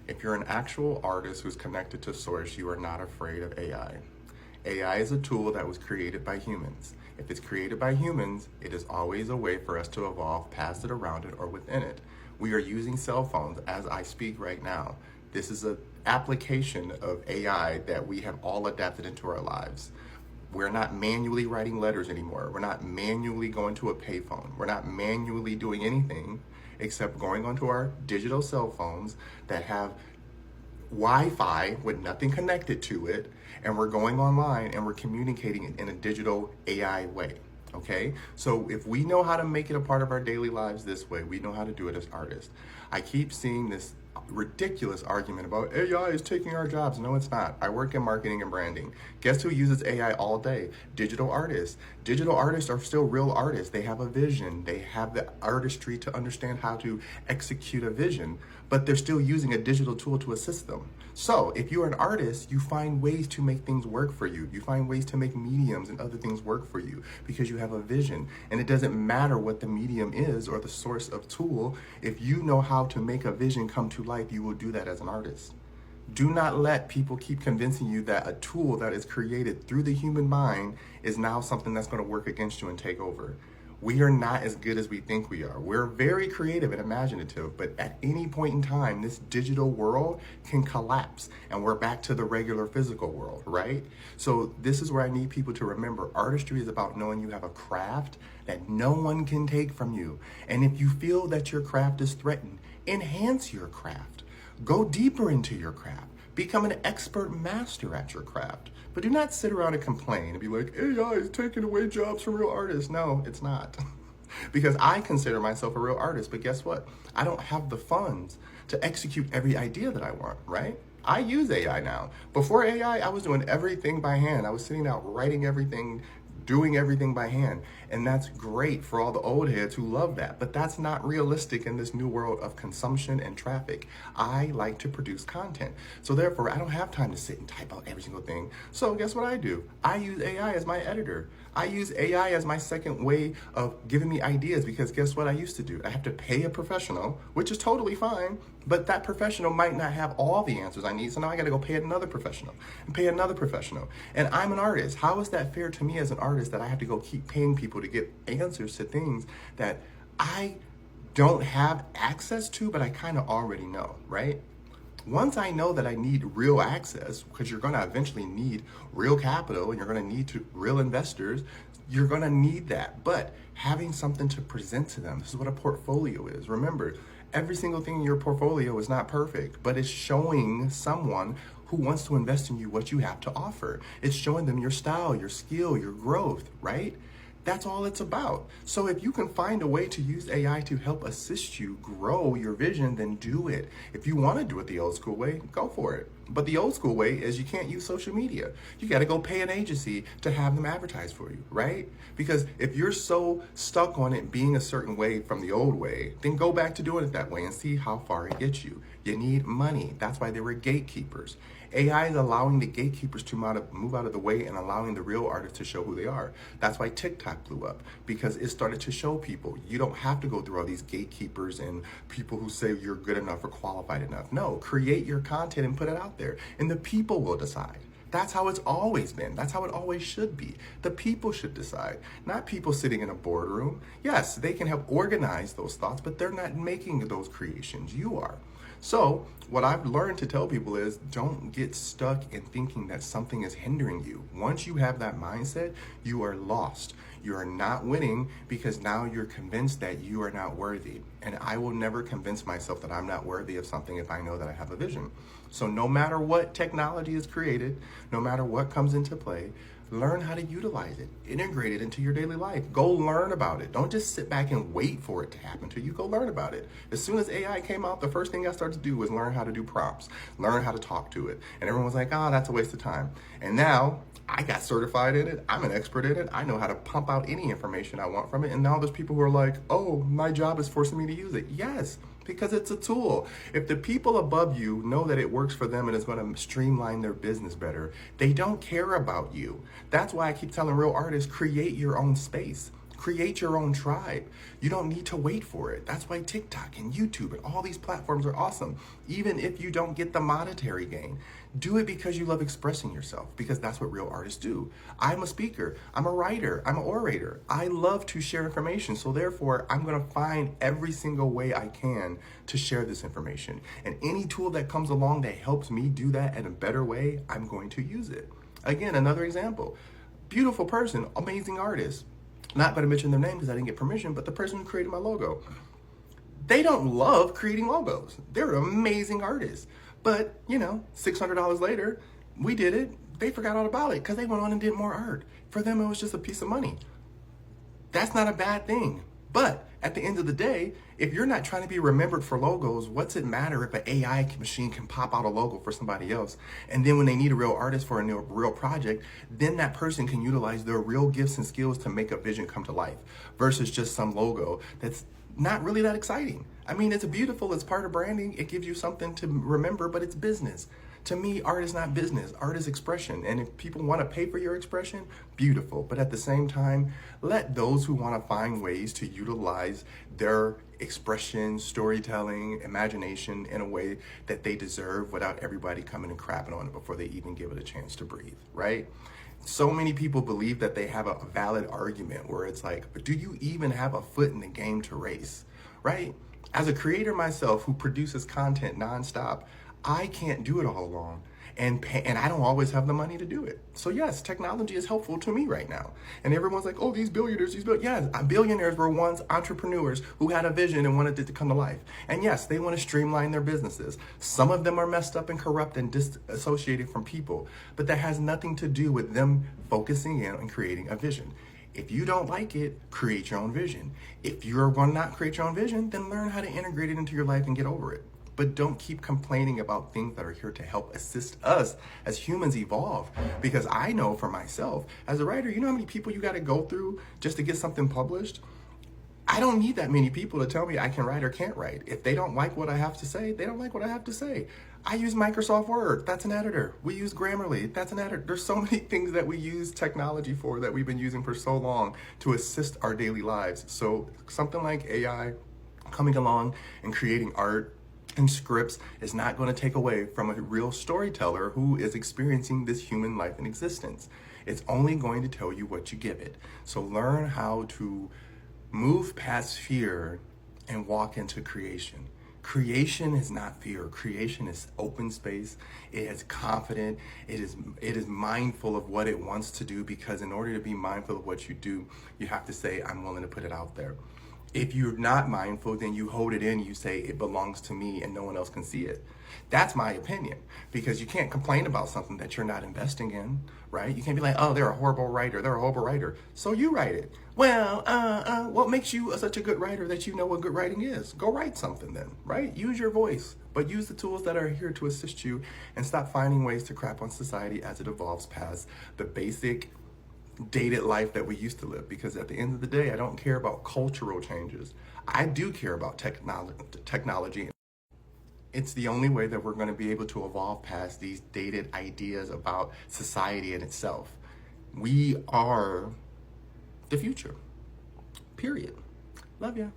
If you're an actual artist who's connected to source, you are not afraid of AI. AI is a tool that was created by humans. If it's created by humans, it is always a way for us to evolve past it, around it, or within it. We are using cell phones as I speak right now. This is an application of AI that we have all adapted into our lives. We're not manually writing letters anymore. We're not manually going to a payphone. We're not manually doing anything except going onto our digital cell phones that have Wi-Fi with nothing connected to it, and we're going online and we're communicating in a digital AI way. Okay, so if we know how to make it a part of our daily lives this way, we know how to do it as artists. I keep seeing this ridiculous argument about AI is taking our jobs. No, it's not. I work in marketing and branding. Guess who uses AI all day? Digital artists. Digital artists are still real artists. They have a vision. They have the artistry to understand how to execute a vision, but they're still using a digital tool to assist them. So if you're an artist, you find ways to make things work for you. You find ways to make mediums and other things work for you because you have a vision. And it doesn't matter what the medium is or the source of tool. If you know how to make a vision come to life, you will do that as an artist. Do not let people keep convincing you that a tool that is created through the human mind is now something that's going to work against you and take over. We are not as good as we think we are. We're very creative and imaginative, but at any point in time, this digital world can collapse and we're back to the regular physical world, right? So this is where I need people to remember artistry is about knowing you have a craft that no one can take from you. And if you feel that your craft is threatened, enhance your craft. Go deeper into your craft. Become an expert master at your craft. But do not sit around and complain and be like, AI is taking away jobs from real artists. No, it's not. Because I consider myself a real artist, but guess what? I don't have the funds to execute every idea that I want, right? I use AI now. Before AI, I was doing everything by hand. I was sitting out writing everything, doing everything by hand. And that's great for all the old heads who love that. But that's not realistic in this new world of consumption and traffic. I like to produce content. So therefore, I don't have time to sit and type out every single thing. So guess what I do? I use AI as my editor. I use AI as my second way of giving me ideas because guess what I used to do? I have to pay a professional, which is totally fine, but that professional might not have all the answers I need. So now I got to go pay another professional and pay another professional. And I'm an artist. How is that fair to me as an artist that I have to go keep paying people to get answers to things that I don't have access to, but I kind of already know, right? Once I know that I need real access, because you're going to eventually need real capital and you're going to need real investors, you're going to need that. But having something to present to them, this is what a portfolio is. Remember, every single thing in your portfolio is not perfect, but it's showing someone who wants to invest in you what you have to offer. It's showing them your style, your skill, your growth, right? That's all it's about. So if you can find a way to use AI to help assist you grow your vision, then do it. If you want to do it the old school way, go for it. But the old school way is you can't use social media. You got to go pay an agency to have them advertise for you, right? Because if you're so stuck on it being a certain way from the old way, then go back to doing it that way and see how far it gets you. You need money. That's why they were gatekeepers. AI is allowing the gatekeepers to move out of the way and allowing the real artists to show who they are. That's why TikTok blew up, because it started to show people you don't have to go through all these gatekeepers and people who say you're good enough or qualified enough. No, create your content and put it out there, and the people will decide. That's how it's always been. That's how it always should be. The people should decide, not people sitting in a boardroom. Yes, they can help organize those thoughts, but they're not making those creations. You are. So what I've learned to tell people is don't get stuck in thinking that something is hindering you. Once you have that mindset, you are lost. You are not winning because now you're convinced that you are not worthy. And I will never convince myself that I'm not worthy of something if I know that I have a vision. So no matter what technology is created, no matter what comes into play, learn how to utilize it, integrate it into your daily life. Go learn about it. Don't just sit back and wait for it to happen to you. Go learn about it. As soon as AI came out, the first thing I started to do was learn how to do prompts, learn how to talk to it. And everyone was like, oh, that's a waste of time. And now I got certified in it. I'm an expert in it. I know how to pump out any information I want from it. And now there's people who are like, oh, my job is forcing me to use it. Yes, because it's a tool. If the people above you know that it works for them and is going to streamline their business better, they don't care about you. That's why I keep telling real artists, create your own space. Create your own tribe. You don't need to wait for it. That's why TikTok and YouTube and all these platforms are awesome. Even if you don't get the monetary gain, do it because you love expressing yourself, because that's what real artists do. I'm a speaker, I'm a writer, I'm an orator. I love to share information. So therefore, I'm going to find every single way I can to share this information. And any tool that comes along that helps me do that in a better way, I'm going to use it. Again, another example. Beautiful person, amazing artist. Not going to mention their name because I didn't get permission, but the person who created my logo. They don't love creating logos. They're amazing artists. But, $600 later, we did it. They forgot all about it because they went on and did more art. For them, it was just a piece of money. That's not a bad thing. But at the end of the day, if you're not trying to be remembered for logos, what's it matter if an AI machine can pop out a logo for somebody else? And then when they need a real artist for a real project, then that person can utilize their real gifts and skills to make a vision come to life versus just some logo that's not really that exciting. I mean, it's beautiful, it's part of branding, it gives you something to remember, but it's business. To me, art is not business, art is expression. And if people want to pay for your expression, beautiful. But at the same time, let those who want to find ways to utilize their expression, storytelling, imagination in a way that they deserve without everybody coming and crapping on it before they even give it a chance to breathe, right? So many people believe that they have a valid argument where it's like, but do you even have a foot in the game to race, right? As a creator myself who produces content nonstop, I can't do it all alone, and I don't always have the money to do it. So yes, technology is helpful to me right now. And everyone's like, oh, these billionaires, yes, billionaires were once entrepreneurs who had a vision and wanted it to come to life. And yes, they want to streamline their businesses. Some of them are messed up and corrupt and disassociated from people, but that has nothing to do with them focusing in on creating a vision. If you don't like it, create your own vision. If you're going to not create your own vision, then learn how to integrate it into your life and get over it. But don't keep complaining about things that are here to help assist us as humans evolve. Because I know for myself, as a writer, you know how many people you got to go through just to get something published? I don't need that many people to tell me I can write or can't write. If they don't like what I have to say, they don't like what I have to say. I use Microsoft Word, that's an editor. We use Grammarly, that's an editor. There's so many things that we use technology for that we've been using for so long to assist our daily lives. So something like AI coming along and creating art and scripts is not going to take away from a real storyteller who is experiencing this human life and existence. It's only going to tell you what you give it. So learn how to move past fear and walk into creation. Creation is not fear. Creation is open space. It is confident. It is mindful of what it wants to do, because in order to be mindful of what you do, you have to say, I'm willing to put it out there. If you're not mindful, then you hold it in, you say it belongs to me and no one else can see it. That's my opinion, because you can't complain about something that you're not investing in, right? You can't be like, oh, they're a horrible writer. So you write it. Well, what makes you such a good writer that you know what good writing is? Go write something then, right? Use your voice, but use the tools that are here to assist you, and stop finding ways to crap on society as it evolves past the basic dated life that we used to live. Because at the end of the day, I don't care about cultural changes. I do care about technology. It's the only way that we're going to be able to evolve past these dated ideas about society in itself. We are the future. Period. Love ya.